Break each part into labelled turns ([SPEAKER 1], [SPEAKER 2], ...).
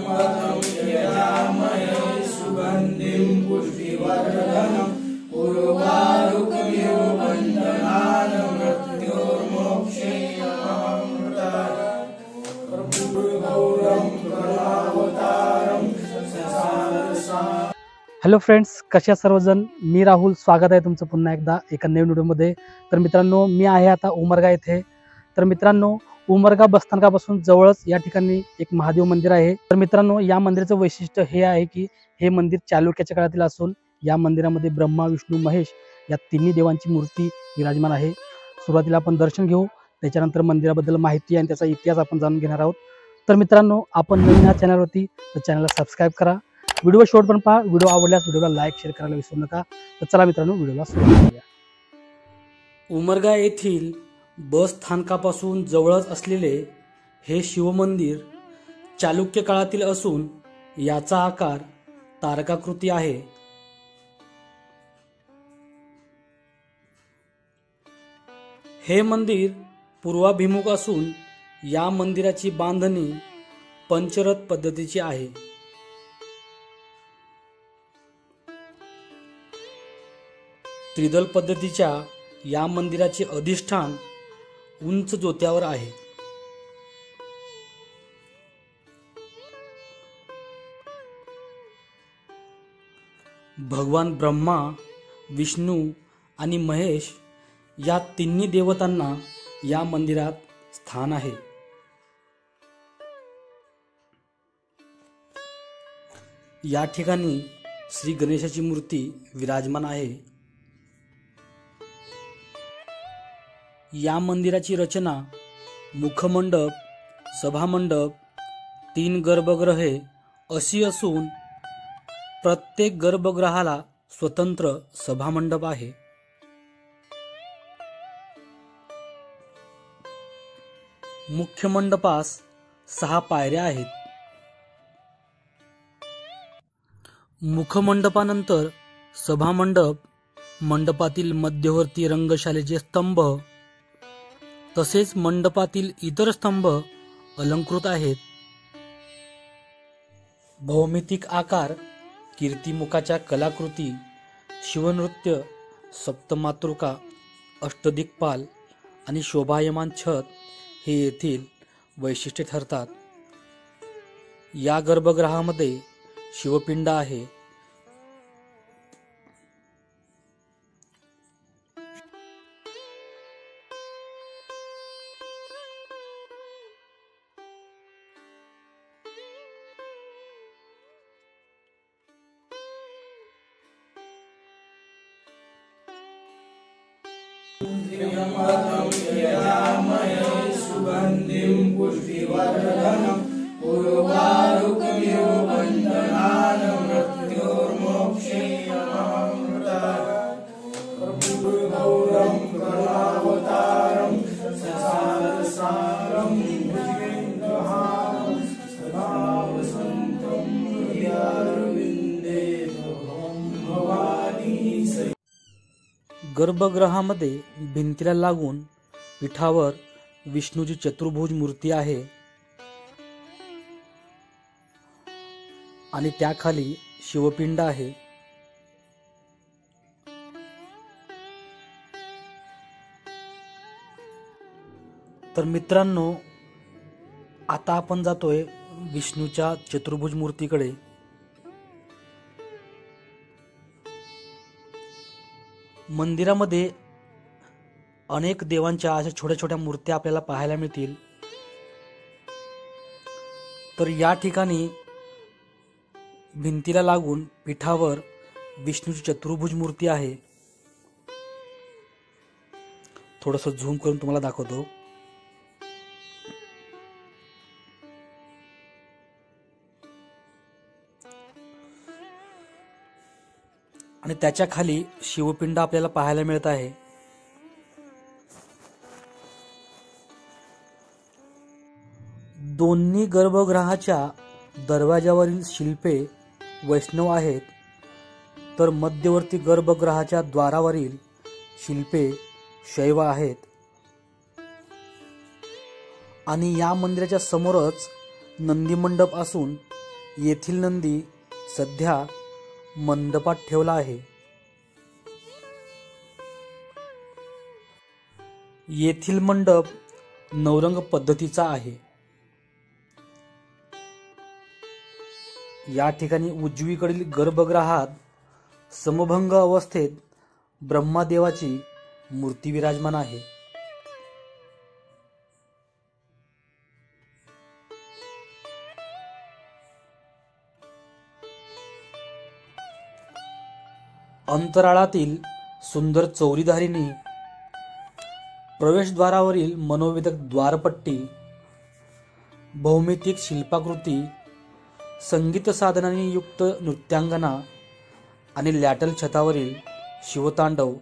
[SPEAKER 1] Hello friends, कशा सर्वजण. मी राहुल. स्वागत आहे तुमचं पुन्हा एकदा एका नवीन व्हिडिओमध्ये. तर मित्रांनो, मी आहे आता उमरगा येथे. तर मित्रांनो, उमरगा बसस्थानकापासून जवळच या ठिकाणी एक महादेव मंदिर आहे. तर मित्रांनो, या मंदिराचं वैशिष्ट्य हे आहे की हे मंदिर चालुक्याच्या काळातील असून या मंदिरामध्ये ब्रह्मा, विष्णू, महेश या तिन्ही देवांची मूर्ती विराजमान आहे. सुरुवातीला आपण दर्शन घेऊ, त्याच्यानंतर मंदिराबद्दल माहिती आणि त्याचा इतिहास आपण जाणून घेणार आहोत. तर मित्रांनो, आपण नवीन या चॅनलवरती, तर चॅनलला सबस्क्राईब करा. व्हिडिओ शेवट पण पहा. व्हिडिओ आवडल्यास व्हिडिओला लाईक शेअर करायला विसरू नका. तर चला मित्रांनो, व्हिडिओला सुरुवात करूया. उमरगा येथील बस स्थानकापासून जवळच असलेले हे शिवमंदिर चालुक्य काळातील असून याचा आकार तारकाकृती आहे. हे मंदिर पूर्वाभिमुख असून या मंदिराची बांधणी पंचरथ पद्धतीची आहे. त्रिदल पद्धतीच्या या मंदिराचे अधिष्ठान उंच जोत्यावर आहे. भगवान ब्रह्मा, विष्णू आणि महेश या तिन्ही देवतांना या मंदिरात स्थान आहे. या ठिकाणी श्री गणेशाची मूर्ती विराजमान आहे. या मंदिराची रचना मुखमंडप, सभामंडप, 3 गर्भगृहे अशी असून प्रत्येक गर्भगृहाला स्वतंत्र सभामंडप आहे. मुख्य मंडपास 6 पायऱ्या आहेत. मुखमंडपानंतर सभामंडप, मंडपातील मध्यवर्ती रंगशालेचे स्तंभ तसेच मंडपातील इतर स्तंभ अलंकृत आहेत. भौमितिक आकार, कीर्तिमुखाच्या कलाकृती, शिवनृत्य, सप्तमातृका, अष्टदिक्पाल आणि शोभायमान छत हे येथील वैशिष्ट्ये ठरतात. या गर्भगृहामध्ये शिवपिंड आहे.
[SPEAKER 2] सुगंधिं पुष्टिवर्धनं उर्वारुकमिव वन्दनानं मृत्योर्मोक्षेयमामृतं करुणावतारं संसारसारं भुजगेन्द्रहारं सदा वसन्तं हृदयारविन्दे भवानी.
[SPEAKER 1] गर्भगृहामध्ये भिंतीला लागून पीठावर विष्णूची चतुर्भुज मूर्ती आहे आणि त्याखाली शिवपिंड आहे. तर मित्रांनो, आता आपण जातोय विष्णूच्या चतुर्भुज मूर्तीकडे. मंदिरामध्ये अनेक देवांच्या अशा छोट्या छोट्या मूर्त्या आपल्याला पाहायला मिळतील. तर या ठिकाणी भिंतीला लागून पीठावर विष्णूची चतुर्भुज मूर्ती आहे. थोडंसं झूम करून तुम्हाला दाखवतो. आणि त्याच्या खाली शिवपिंड आपल्याला पाहायला मिळत आहे. दोन्ही गर्भगृहाच्या दरवाजावरील शिल्पे वैष्णव आहेत, तर मध्यवर्ती गर्भगृहाच्या द्वारावरील शिल्पे शैव आहेत. आणि या मंदिराच्या समोरच नंदी मंडप असून येथील नंदी सध्या मंडपात ठेवला आहे. येथील मंडप नवरंग पद्धतीचा आहे. या ठिकाणी उजवीकडील गर्भगृहात समभंग अवस्थेत ब्रह्मादेवाची मूर्ती विराजमान आहे. अंतराळातील सुंदर चौरीधारिणी प्रवेशद्वारावरील मनोवेधक द्वारपट्टी, भौमितिक शिल्पाकृती, संगीत साधनांनी युक्त नृत्यांगना आणि लॅटल छतावरील शिवतांडव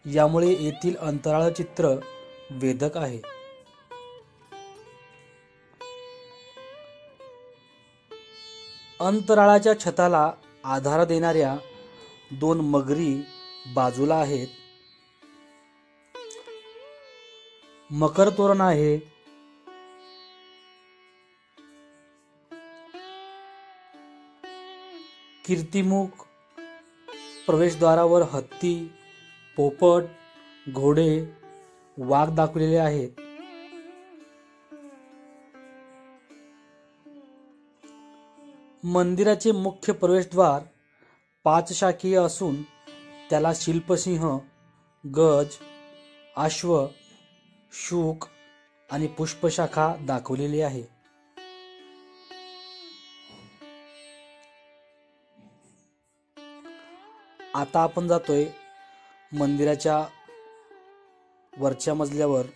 [SPEAKER 1] यामुळे येथील अंतराळ चित्र वेधक आहे. अंतराळाच्या छताला आधार देणाऱ्या 2 मगरी बाजूला आहेत. मकर तोरण आहे. कीर्तिमुख प्रवेशद्वारावर हत्ती, पोपट, घोडे, वाघ दाखवलेले आहेत. मंदिराचे मुख्य प्रवेशद्वार 5 शाखीय असून त्याला शिल्पसिंह, गज, अश्व, शुक आणि पुष्पशाखा दाखवलेली आहे. आता आपण जातोय मंदिराच्या वरच्या मजल्यावर.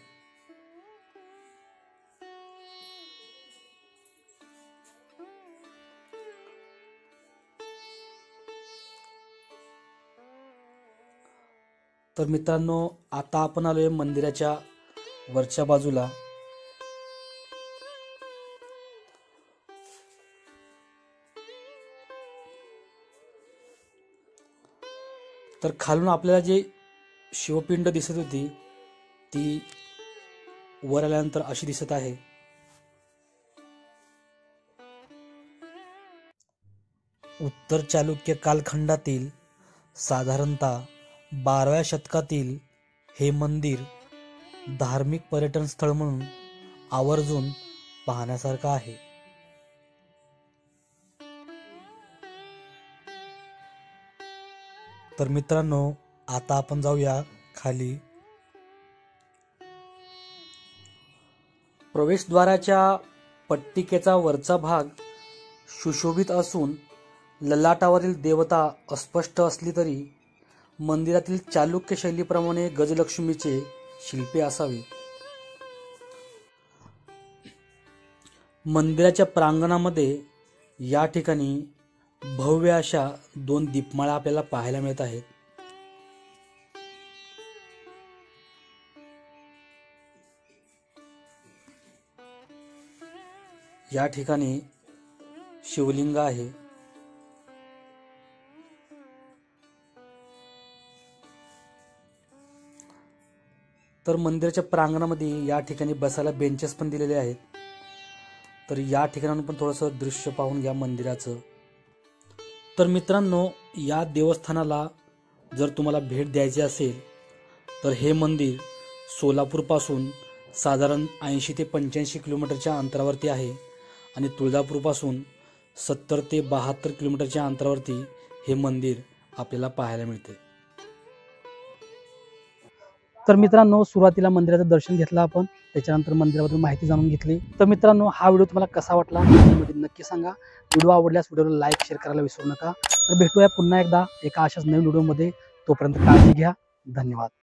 [SPEAKER 1] तर मित्रांनो, आता आपण आलोय मंदिराच्या वरच्या बाजूला. तर खालून आपल्याला जे शिवपिंड दिसत होती ती वर आल्यानंतर अशी दिसत आहे. उत्तर चालुक्य कालखंडातील साधारणतः 12व्या शतकातील हे मंदिर धार्मिक पर्यटन स्थळ म्हणून आवर्जून पाहण्यासारखं आहे. तर मित्रांनो, आता आपण जाऊया खाली. प्रवेशद्वाराच्या पट्टिकेचा वरचा भाग सुशोभित असून ललाटावरील देवता अस्पष्ट असली तरी मंदिरातील चालुक्य शैलीप्रमाणे गजलक्ष्मीचे शिल्पे असावे. मंदिराच्या प्रांगणामध्ये या ठिकाणी भव्य अशा 2 दीपमाळा आपल्याला पाहायला मिळत आहेत. या ठिकाणी शिवलिंग आहे. तर मंदिराच्या प्रांगणामध्ये या ठिकाणी बसायला बेंचेस पण दिलेले आहेत. तर या ठिकाणाहून पण थोडंसं दृश्य पाहून घ्या मंदिराचं. तर मित्रांनो, या देवस्थानाला जर तुम्हाला भेट द्यायची असेल तर हे मंदिर सोलापूरपासून साधारण 80 ते 85 किलोमीटरच्या अंतरावरती आहे आणि तुळजापूरपासून 70 ते 72 किलोमीटरच्या अंतरावरती हे मंदिर आपल्याला पाहायला मिळते. तर मित्रांनो, सुरुवातीला मंदिराचं दर्शन घेतलं आपण, त्याच्यानंतर मंदिराबद्दल माहिती जाणून घेतली. तर मित्रांनो, हा व्हिडिओ तुम्हाला कसा वाटला कमेंटमध्ये नक्की सांगा. व्हिडिओ आवडल्यास व्हिडिओला लाईक, शेअर करायला विसरू नका. तर भेटूया पुन्हा एकदा एका अशाच नवीन व्हिडिओमध्ये. तोपर्यंत काळजी घ्या. धन्यवाद.